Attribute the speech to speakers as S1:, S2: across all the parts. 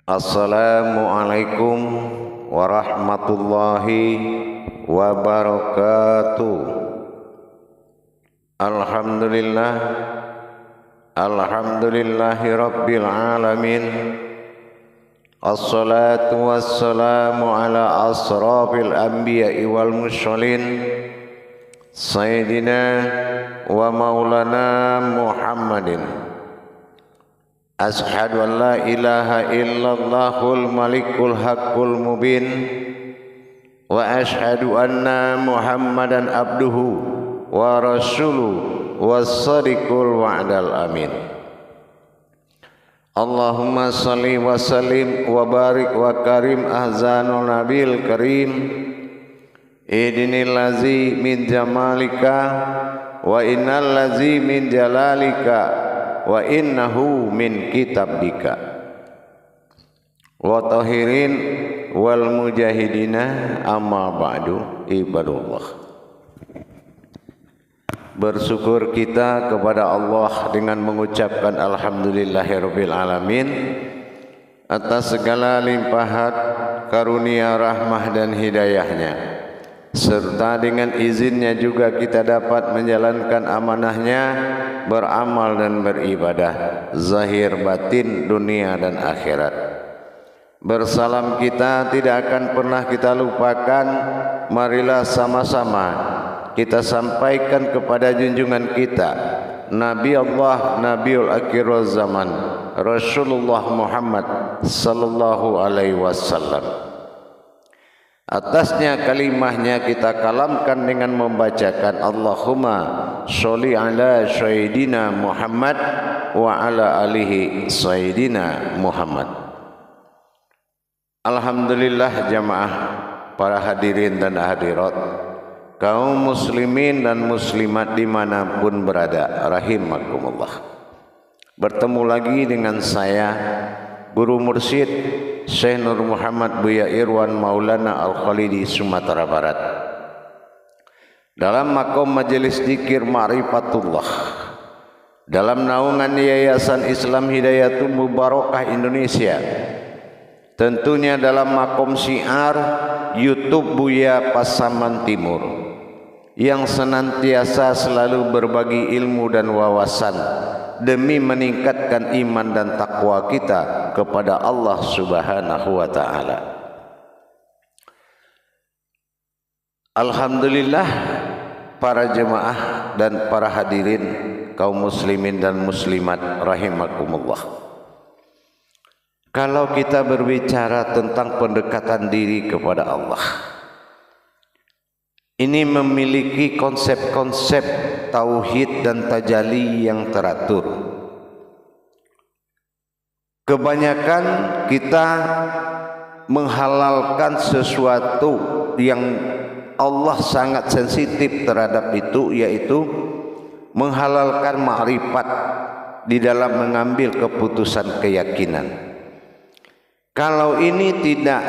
S1: Assalamualaikum warahmatullahi wabarakatuh. Alhamdulillahi rabbil alamin. Assalatu wassalamu ala asrafil anbiya'i wal mursalin Sayyidina wa maulana Muhammadin. Ashhadu an la ilaha illallahul malikul haqqul mubin wa ashhadu anna Muhammadan abduhu wa rasuluhu was-sadiqul wa'dal amin. Allahumma salli wa sallim wa barik wa karim ahzanul nabil karim idinil lazi min jamalika wa innal lazi min jalalika wa innahu min kitabika wa tahirin wal mujahidina amma ba'du ibadullah. Bersyukur kita kepada Allah dengan mengucapkan alhamdulillahirabbil alamin atas segala limpahan karunia, rahmah dan hidayahnya, serta dengan izinnya juga kita dapat menjalankan amanahnya, beramal dan beribadah zahir batin dunia dan akhirat. Bersalam kita tidak akan pernah kita lupakan. Marilah sama-sama kita sampaikan kepada junjungan kita Nabi Allah, Nabiul Akhir Zaman, Rasulullah Muhammad sallallahu alaihi wasallam. Atasnya kalimahnya kita kalamkan dengan membacakan Allahumma sholli ala sayyidina Muhammad wa ala alihi sayyidina Muhammad. Alhamdulillah jamaah, para hadirin dan hadirat, kaum muslimin dan muslimat dimanapun berada, rahimakumullah. Bertemu lagi dengan saya, Guru Mursyid Syekh Nur Muhammad Buya Irwan Maulana Al-Khalidi, Sumatera Barat, dalam makom majelis dzikir Ma'rifatullah, dalam naungan Yayasan Islam Hidayatul Mubarakah Indonesia, tentunya dalam makom syiar YouTube Buya Pasaman Timur, yang senantiasa selalu berbagi ilmu dan wawasan demi meningkatkan iman dan takwa kita kepada Allah Subhanahu wa taala. Alhamdulillah, para jemaah dan para hadirin kaum muslimin dan muslimat rahimakumullah. Kalau kita berbicara tentang pendekatan diri kepada Allah, ini memiliki konsep-konsep tauhid dan tajalli yang teratur. Kebanyakan kita menghalalkan sesuatu yang Allah sangat sensitif terhadap itu, yaitu menghalalkan ma'rifat di dalam mengambil keputusan keyakinan. Kalau ini tidak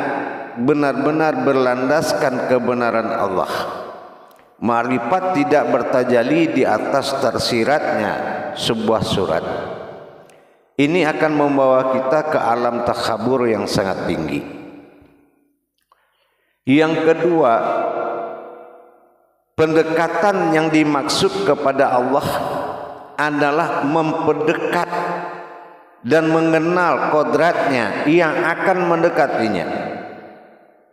S1: benar-benar berlandaskan kebenaran Allah, ma'rifat tidak bertajalli di atas tersiratnya sebuah surat, ini akan membawa kita ke alam takhabur yang sangat tinggi. Yang kedua, pendekatan yang dimaksud kepada Allah adalah memperdekat dan mengenal kodratnya yang akan mendekatinya,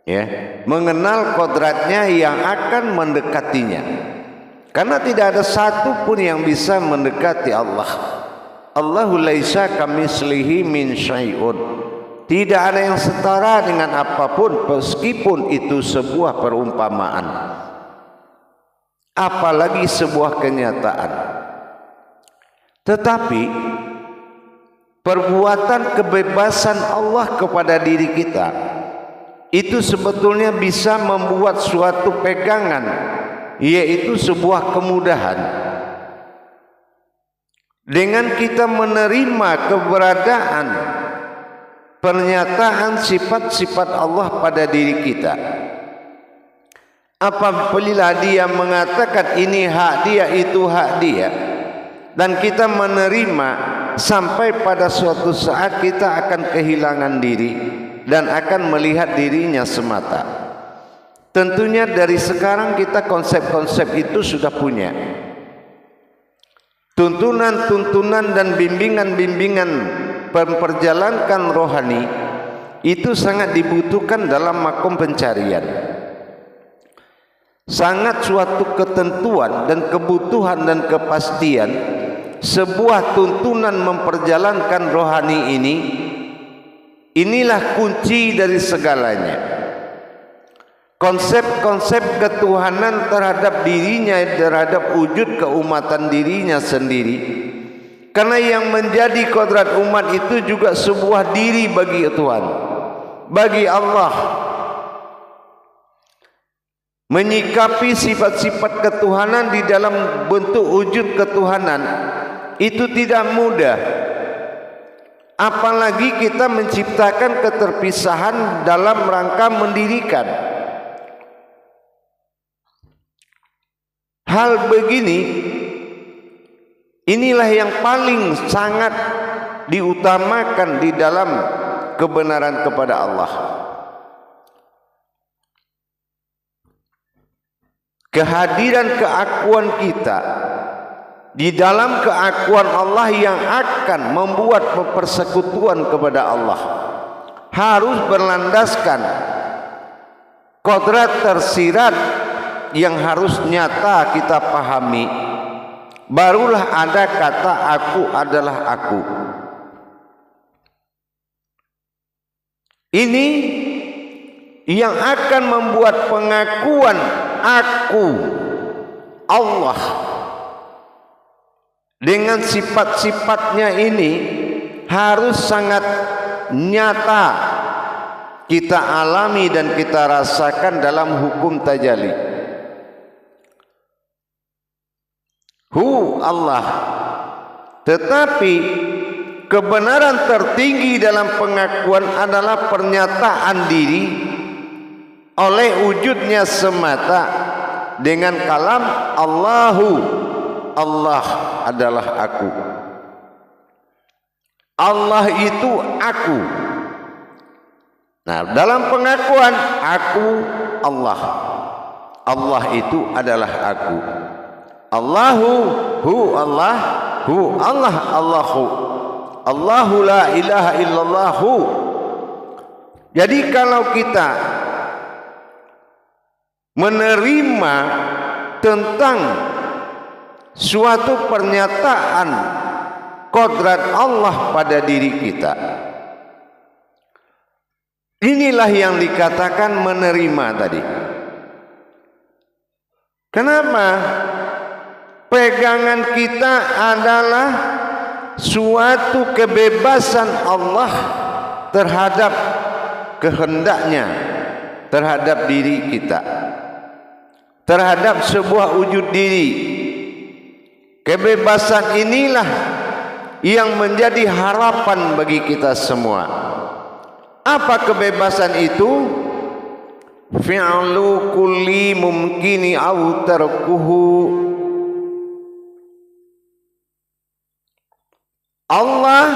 S1: ya, mengenal kodratnya yang akan mendekatinya, karena tidak ada satu pun yang bisa mendekati Allah. Allahu laisa kamitslihi min syai'un, tidak ada yang setara dengan apapun, meskipun itu sebuah perumpamaan, apalagi sebuah kenyataan. Tetapi perbuatan kebebasan Allah kepada diri kita itu sebetulnya bisa membuat suatu pegangan, yaitu sebuah kemudahan. Dengan kita menerima keberadaan pernyataan sifat-sifat Allah pada diri kita, apabila dia mengatakan ini hak dia, itu hak dia, dan kita menerima sampai pada suatu saat kita akan kehilangan diri dan akan melihat dirinya semata. Tentunya dari sekarang kita konsep-konsep itu sudah punya. Tuntunan-tuntunan dan bimbingan-bimbingan memperjalankan rohani itu sangat dibutuhkan dalam makom pencarian. Sangat suatu ketentuan dan kebutuhan dan kepastian sebuah tuntunan memperjalankan rohani ini. Inilah kunci dari segalanya. Konsep-konsep ketuhanan terhadap dirinya, terhadap wujud keumatan dirinya sendiri. Karena yang menjadi kodrat umat itu juga sebuah diri bagi Tuhan, bagi Allah. Menyikapi sifat-sifat ketuhanan di dalam bentuk wujud ketuhanan itu tidak mudah. Apalagi kita menciptakan keterpisahan dalam rangka mendirikan. Hal begini, inilah yang paling sangat diutamakan di dalam kebenaran kepada Allah. Kehadiran keakuan kita di dalam keakuan Allah yang akan membuat persekutuan kepada Allah harus berlandaskan kodrat tersirat yang harus nyata kita pahami. Barulah ada kata aku adalah aku. Ini yang akan membuat pengakuan aku Allah dengan sifat-sifatnya ini harus sangat nyata kita alami dan kita rasakan dalam hukum tajalli. Allah. Tetapi kebenaran tertinggi dalam pengakuan adalah pernyataan diri oleh wujudnya semata dengan kalam Allahu. Allah adalah aku. Allah itu aku. Nah, dalam pengakuan aku Allah. Allah itu adalah aku. Allahu hu Allah, hu Allah Allahu. Allahu la ilaha illallahu. Jadi kalau kita menerima tentang suatu pernyataan kodrat Allah pada diri kita, inilah yang dikatakan menerima tadi. Kenapa? Pegangan kita adalah suatu kebebasan Allah terhadap kehendaknya, terhadap diri kita, terhadap sebuah wujud diri. Kebebasan inilah yang menjadi harapan bagi kita semua. Apa kebebasan itu? Fi'lu kulli mumkini au tarkuhu. Allah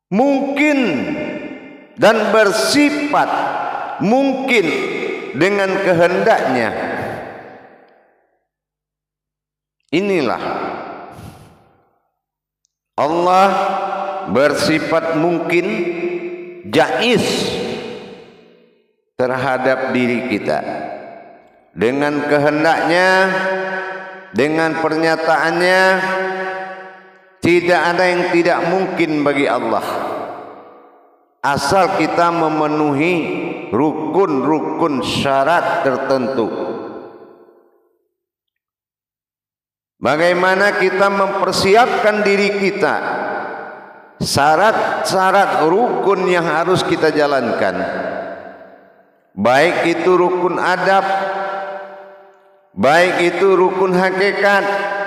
S1: mungkin dan bersifat mungkin dengan kehendaknya. Inilah Allah bersifat mungkin jaiz terhadap diri kita dengan kehendaknya, dengan pernyataannya. Tidak ada yang tidak mungkin bagi Allah, asal kita memenuhi rukun-rukun syarat tertentu. Bagaimana kita mempersiapkan diri kita, syarat-syarat rukun yang harus kita jalankan, baik itu rukun adab, baik itu rukun hakikat.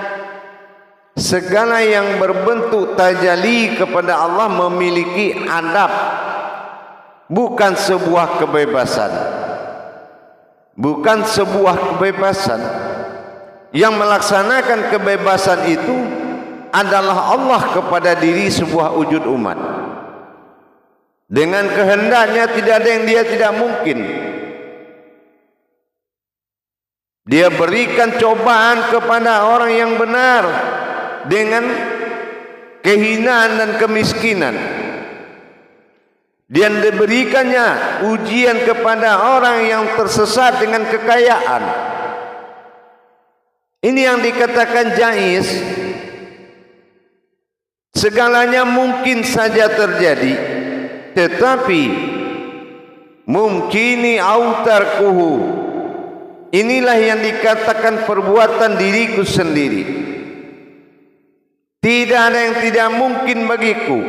S1: Segala yang berbentuk tajalli kepada Allah memiliki adab, bukan sebuah kebebasan. Bukan sebuah kebebasan. Yang melaksanakan kebebasan itu adalah Allah kepada diri sebuah wujud umat. Dengan kehendaknya tidak ada yang dia tidak mungkin. Dia berikan cobaan kepada orang yang benar dengan kehinaan dan kemiskinan. Dia diberikannya ujian kepada orang yang tersesat dengan kekayaan. Ini yang dikatakan jaiz. Segalanya mungkin saja terjadi, tetapi mungkini autarkuhu, inilah yang dikatakan perbuatan diriku sendiri. Tidak ada yang tidak mungkin bagiku.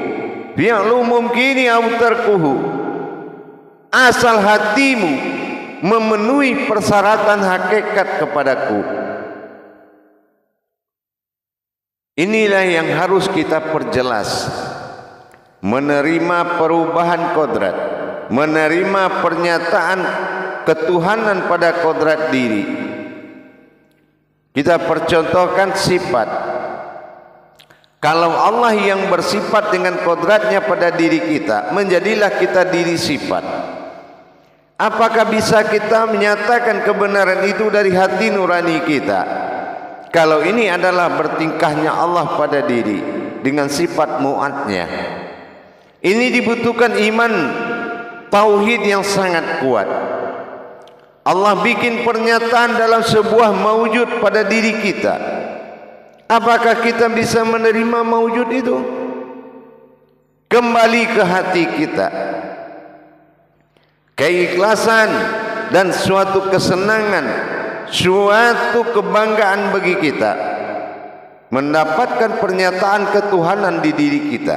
S1: Fi'lu mumkini autarkuhu, asal hatimu memenuhi persyaratan hakikat kepadaku. Inilah yang harus kita perjelas. Menerima perubahan kodrat, menerima pernyataan ketuhanan pada kodrat diri. Kita percontohkan sifat. Kalau Allah yang bersifat dengan kodratnya pada diri kita, menjadilah kita diri sifat. Apakah bisa kita menyatakan kebenaran itu dari hati nurani kita? Kalau ini adalah bertingkahnya Allah pada diri dengan sifat mu'atnya. Ini dibutuhkan iman tauhid yang sangat kuat. Allah bikin pernyataan dalam sebuah maujud pada diri kita. Apakah kita bisa menerima maujud itu? Kembali ke hati kita. Keikhlasan dan suatu kesenangan, suatu kebanggaan bagi kita mendapatkan pernyataan ketuhanan di diri kita,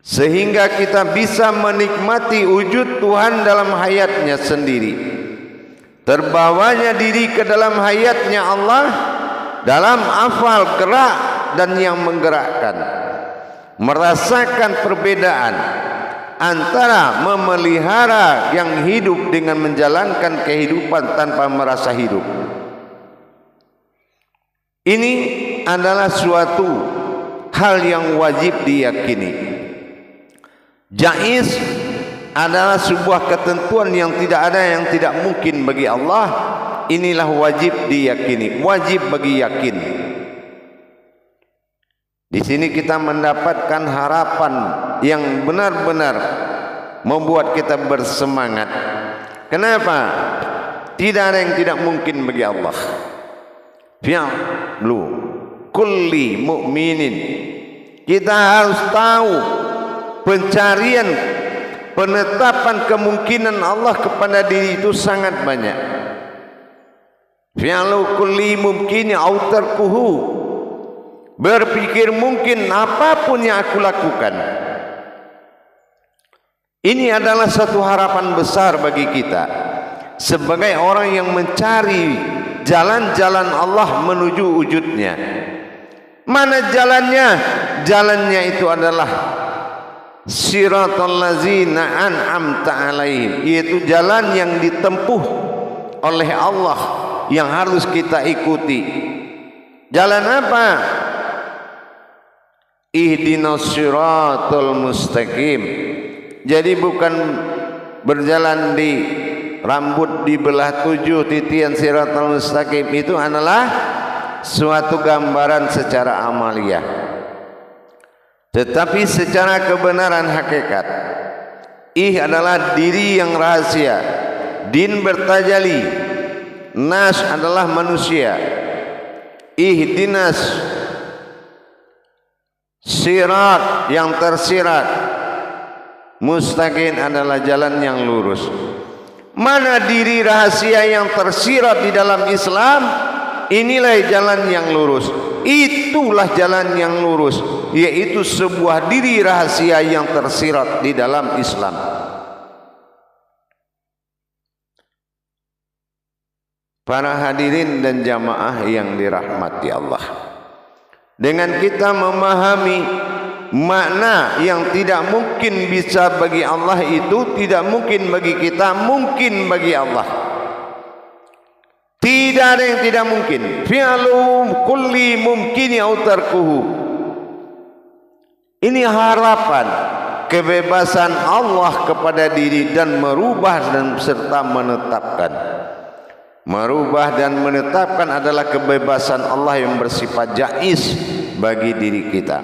S1: sehingga kita bisa menikmati wujud Tuhan dalam hayatnya sendiri. Terbawanya diri ke dalam hayatnya Allah dalam afal gerak dan yang menggerakkan, merasakan perbedaan antara memelihara yang hidup dengan menjalankan kehidupan tanpa merasa hidup. Ini adalah suatu hal yang wajib diyakini. Jaiz adalah sebuah ketentuan yang tidak ada yang tidak mungkin bagi Allah. Inilah wajib diyakini, wajib bagi yakin. Di sini kita mendapatkan harapan yang benar-benar membuat kita bersemangat. Kenapa? Tidak ada yang tidak mungkin bagi Allah. Fi'lu kulli mu'minin. Kita harus tahu pencarian, penetapan kemungkinan Allah kepada diri itu sangat banyak. Fi'lu kulli mumkini autarkuhu, berpikir mungkin apapun yang aku lakukan. Ini adalah satu harapan besar bagi kita sebagai orang yang mencari jalan-jalan Allah menuju wujudnya. Mana jalannya? Jalannya itu adalah siratal ladzina an'amta alaihim, yaitu jalan yang ditempuh oleh Allah yang harus kita ikuti. Jalan apa? Ihdinas siratal mustaqim. Jadi bukan berjalan di rambut dibelah 7 titian siratal mustaqim. Itu adalah suatu gambaran secara amaliyah. Tetapi secara kebenaran hakikat, adalah diri yang rahasia, din bertajali, nas adalah manusia. Ihdinas sirat yang tersirat, mustaqim adalah jalan yang lurus. Mana diri rahasia yang tersirat di dalam Islam? Inilah jalan yang lurus. Itulah jalan yang lurus, yaitu sebuah diri rahasia yang tersirat di dalam Islam. Para hadirin dan jamaah yang dirahmati Allah, dengan kita memahami makna yang tidak mungkin bisa bagi Allah itu tidak mungkin bagi kita, mungkin bagi Allah. Tidak Tidak ada yang tidak mungkin. Fi'lu kulli mumkini aw tarkuhu. Ini harapan kebebasan Allah kepada diri dan merubah dan serta menetapkan. Merubah dan menetapkan adalah kebebasan Allah yang bersifat jaiz bagi diri kita,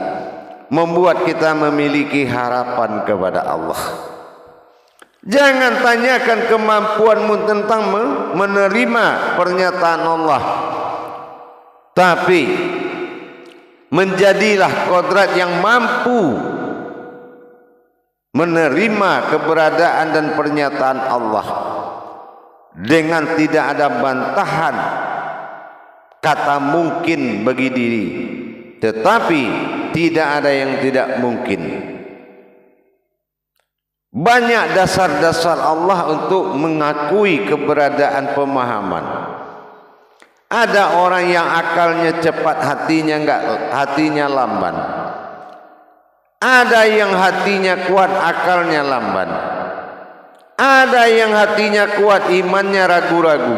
S1: membuat kita memiliki harapan kepada Allah. Jangan tanyakan kemampuanmu tentang menerima pernyataan Allah, tapi menjadilah kodrat yang mampu menerima keberadaan dan pernyataan Allah dengan tidak ada bantahan kata mungkin bagi diri, tetapi tidak ada yang tidak mungkin. Banyak dasar-dasar Allah untuk mengakui keberadaan pemahaman. Ada orang yang akalnya cepat, hatinya lamban. Ada yang hatinya kuat, akalnya lamban. Ada yang hatinya kuat, imannya ragu-ragu.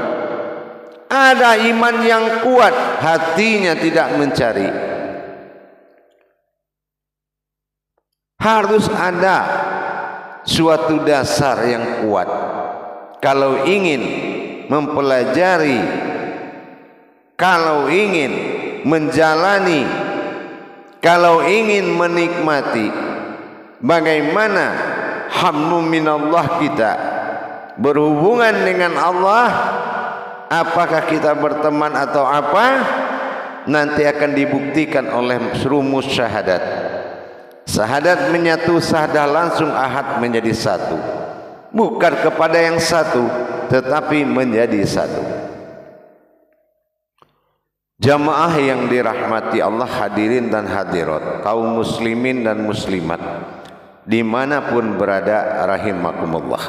S1: Ada iman yang kuat, hatinya tidak mencari. Harus ada suatu dasar yang kuat kalau ingin mempelajari, kalau ingin menjalani, kalau ingin menikmati bagaimana hamnu minallah kita berhubungan dengan Allah. Apakah kita berteman atau apa, nanti akan dibuktikan oleh rumus syahadat. Syahadat menyatu, syahadah langsung, ahad menjadi satu. Bukan kepada yang satu, tetapi menjadi satu. Jamaah yang dirahmati Allah, hadirin dan hadirat, kaum muslimin dan muslimat dimanapun berada, rahimakumullah.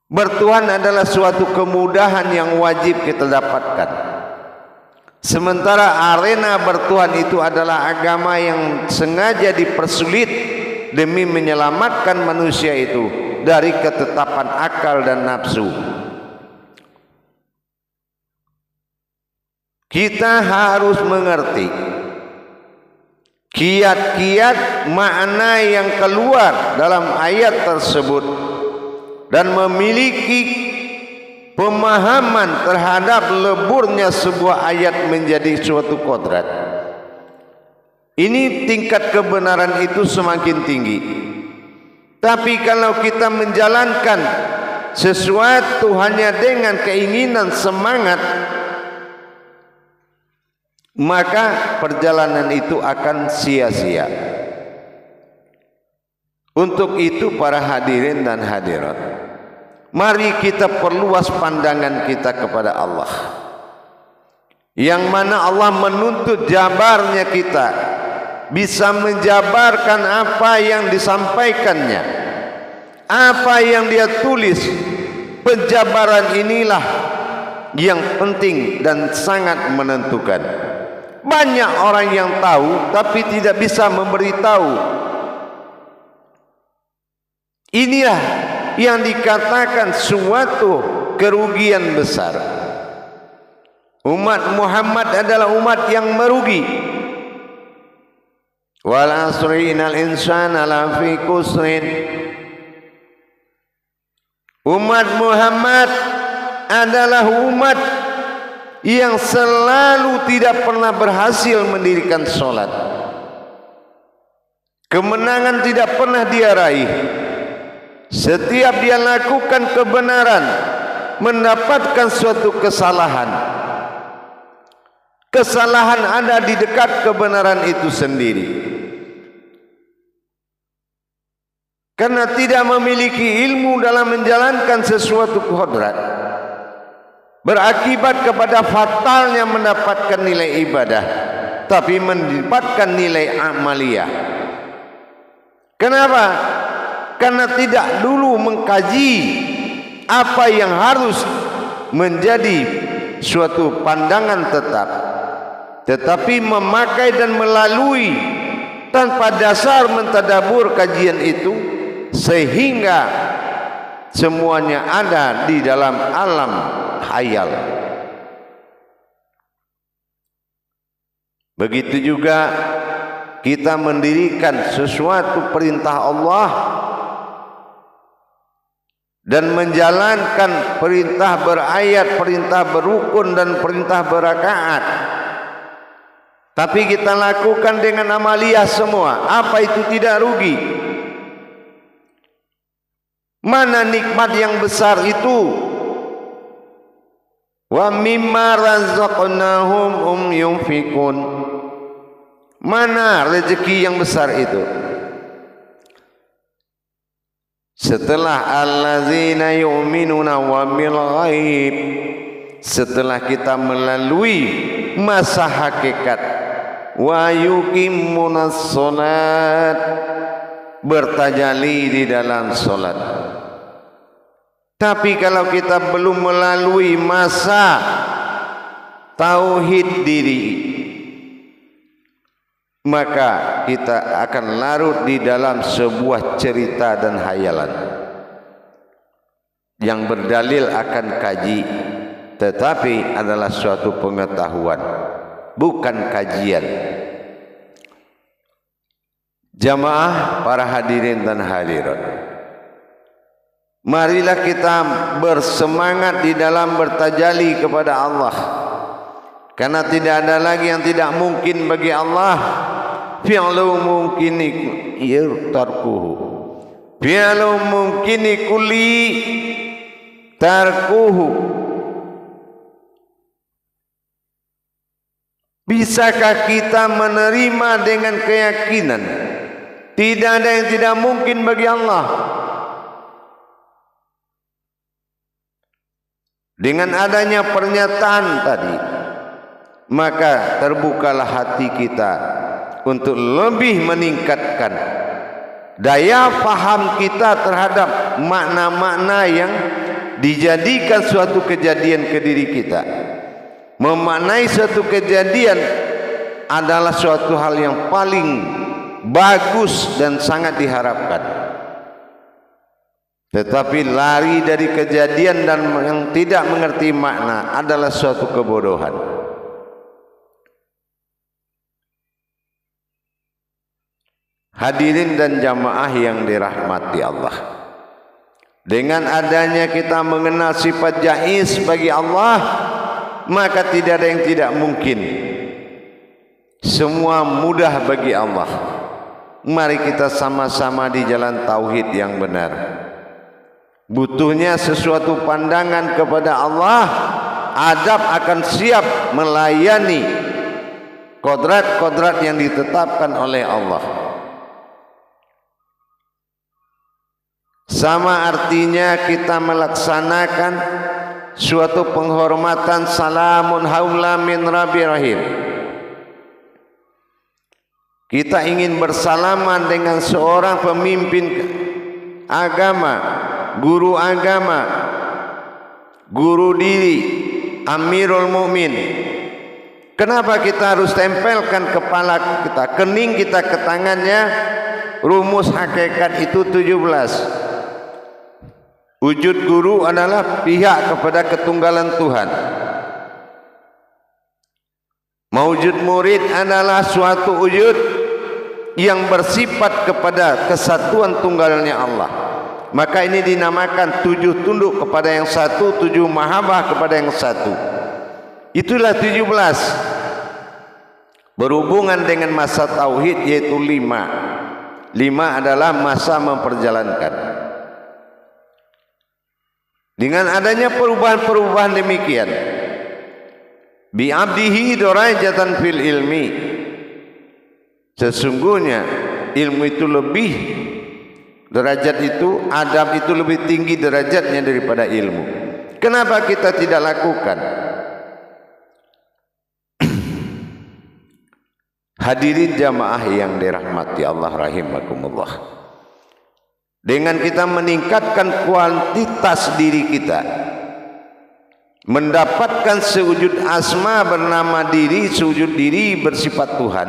S1: Bertuhan adalah suatu kemudahan yang wajib kita dapatkan. Sementara arena bertuhan itu adalah agama yang sengaja dipersulit demi menyelamatkan manusia itu dari ketetapan akal dan nafsu. Kita harus mengerti kiat-kiat makna yang keluar dalam ayat tersebut dan memiliki pemahaman terhadap leburnya sebuah ayat menjadi suatu kodrat. Ini tingkat kebenaran itu semakin tinggi. Tapi kalau kita menjalankan sesuatu hanya dengan keinginan semangat, maka perjalanan itu akan sia-sia. Untuk itu para hadirin dan hadirat, mari kita perluas pandangan kita kepada Allah, yang mana Allah menuntut jabarnya kita bisa menjabarkan apa yang disampaikannya, apa yang dia tulis. Penjabaran inilah yang penting dan sangat menentukan. Banyak orang yang tahu tapi tidak bisa memberitahu. Inilah yang dikatakan suatu kerugian besar. Umat Muhammad adalah umat yang merugi. Wal asri innal insana lafi khusrin. Umat Muhammad adalah umat yang selalu tidak pernah berhasil mendirikan sholat. Kemenangan tidak pernah dia raih. Setiap dia lakukan kebenaran, mendapatkan suatu kesalahan. Kesalahan ada di dekat kebenaran itu sendiri. Karena tidak memiliki ilmu dalam menjalankan sesuatu kodrat, berakibat kepada fatalnya mendapatkan nilai ibadah, tapi mendapatkan nilai amaliyah. Kenapa? Karena tidak dulu mengkaji apa yang harus menjadi suatu pandangan tetap, tetapi memakai dan melalui tanpa dasar mentadabur kajian itu, sehingga semuanya ada di dalam alam khayal. Begitu juga kita mendirikan sesuatu perintah Allah dan menjalankan perintah berayat, perintah berukun dan perintah berakaat, tapi kita lakukan dengan amaliyah semua, apa itu tidak rugi? Mana nikmat yang besar itu? Wa mimma razaqnahum yunfikun. Mana rezeki yang besar itu? Setelah allazina yu'minuna wa bil ghaib, setelah kita melalui masa hakikat, wa yuqimunas salat, bertajalli di dalam salat. Tapi kalau kita belum melalui masa tauhid diri, maka kita akan larut di dalam sebuah cerita dan hayalan yang berdalil akan kaji, tetapi adalah suatu pengetahuan, bukan kajian. Jamaah para hadirin dan hadirat, marilah kita bersemangat di dalam bertajali kepada Allah, karena tidak ada lagi yang tidak mungkin bagi Allah. Fi'lu mungkin tarkuhu, fi'lu mungkin kulli tarkuhu. Bisakah kita menerima dengan keyakinan tidak ada yang tidak mungkin bagi Allah? Dengan adanya pernyataan tadi, maka terbukalah hati kita untuk lebih meningkatkan daya faham kita terhadap makna-makna yang dijadikan suatu kejadian ke diri kita. Memaknai suatu kejadian adalah suatu hal yang paling bagus dan sangat diharapkan. Tetapi lari dari kejadian dan yang tidak mengerti makna adalah suatu kebodohan. Hadirin dan jamaah yang dirahmati Allah, dengan adanya kita mengenal sifat jaiz bagi Allah, maka tidak ada yang tidak mungkin. Semua mudah bagi Allah. Mari kita sama-sama di jalan tauhid yang benar. Butuhnya sesuatu pandangan kepada Allah, adab akan siap melayani kodrat-kodrat yang ditetapkan oleh Allah. Sama artinya kita melaksanakan suatu penghormatan salamun haula min Rabbi Rahim. Kita ingin bersalaman dengan seorang pemimpin agama, guru agama, guru diri, Amirul Mukmin. Kenapa kita harus tempelkan kepala kita, kening kita ke tangannya? Rumus hakikat itu 17. Wujud guru adalah pihak kepada ketunggalan Tuhan. Mawujud murid adalah suatu wujud yang bersifat kepada kesatuan tunggalnya Allah. Maka ini dinamakan 7 tunduk kepada yang satu, 7 mahabbah kepada yang satu. Itulah 17. Berhubungan dengan masa tauhid yaitu 5. 5 adalah masa memperjalankan. Dengan adanya perubahan-perubahan demikian, bi'abdihi darajatan fil ilmi, sesungguhnya ilmu itu lebih, derajat itu, adab itu lebih tinggi derajatnya daripada ilmu. Kenapa kita tidak lakukan? Hadirin jamaah yang dirahmati Allah rahimakumullah, dengan kita meningkatkan kuantitas diri kita, mendapatkan sewujud asma bernama diri, sewujud diri bersifat Tuhan,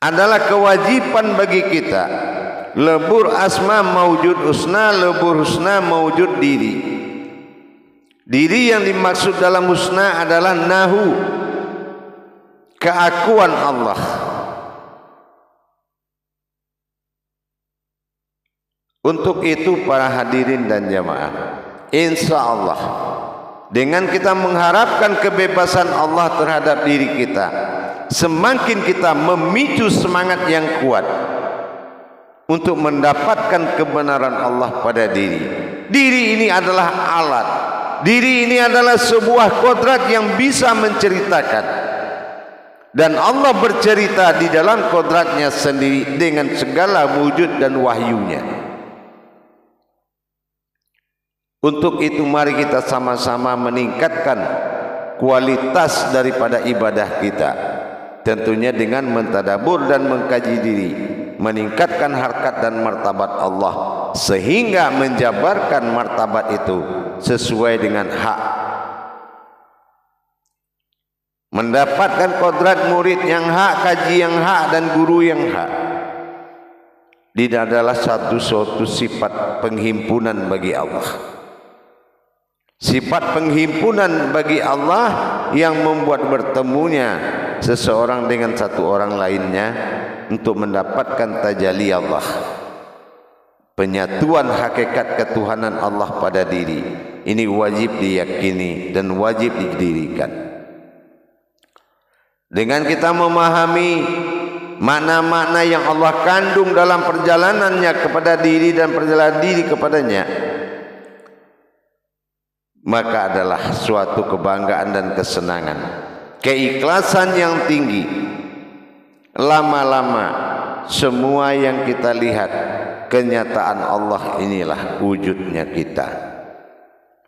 S1: adalah kewajiban bagi kita. Lebur asma maujud husna, lebur husna maujud diri. Diri yang dimaksud dalam husna adalah nahu, keakuan Allah. Untuk itu para hadirin dan jamaah, insya Allah dengan kita mengharapkan kebebasan Allah terhadap diri kita, semakin kita memicu semangat yang kuat untuk mendapatkan kebenaran Allah pada diri. Diri ini adalah alat, diri ini adalah sebuah kodrat yang bisa menceritakan, dan Allah bercerita di dalam kodratnya sendiri dengan segala wujud dan wahyunya. Untuk itu mari kita sama-sama meningkatkan kualitas daripada ibadah kita, tentunya dengan mentadabur dan mengkaji diri, meningkatkan harkat dan martabat Allah sehingga menjabarkan martabat itu sesuai dengan hak, mendapatkan kodrat murid yang hak, kaji yang hak, dan guru yang hak. Ini adalah suatu sifat penghimpunan bagi Allah. Sifat penghimpunan bagi Allah yang membuat bertemunya seseorang dengan satu orang lainnya untuk mendapatkan tajalli Allah, penyatuan hakikat ketuhanan Allah pada diri. Ini wajib diyakini dan wajib didirikan. Dengan kita memahami makna-makna yang Allah kandung dalam perjalanannya kepada diri dan perjalanan diri kepadanya, maka adalah suatu kebanggaan dan kesenangan, keikhlasan yang tinggi. Lama-lama semua yang kita lihat kenyataan Allah inilah wujudnya kita,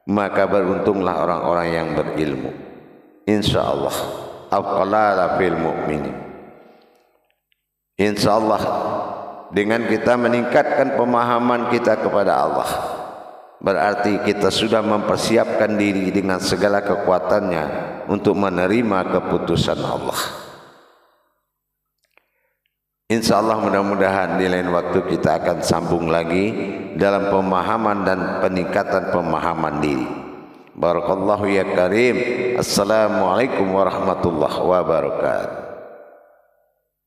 S1: maka beruntunglah orang-orang yang berilmu. Insyaallah afqalala fil mu'minin. Insyaallah dengan kita meningkatkan pemahaman kita kepada Allah, berarti kita sudah mempersiapkan diri dengan segala kekuatannya untuk menerima keputusan Allah. Insya Allah mudah-mudahan di lain waktu kita akan sambung lagi dalam pemahaman dan peningkatan pemahaman diri. Barakallahu ya karim. Assalamualaikum warahmatullahi wabarakatuh.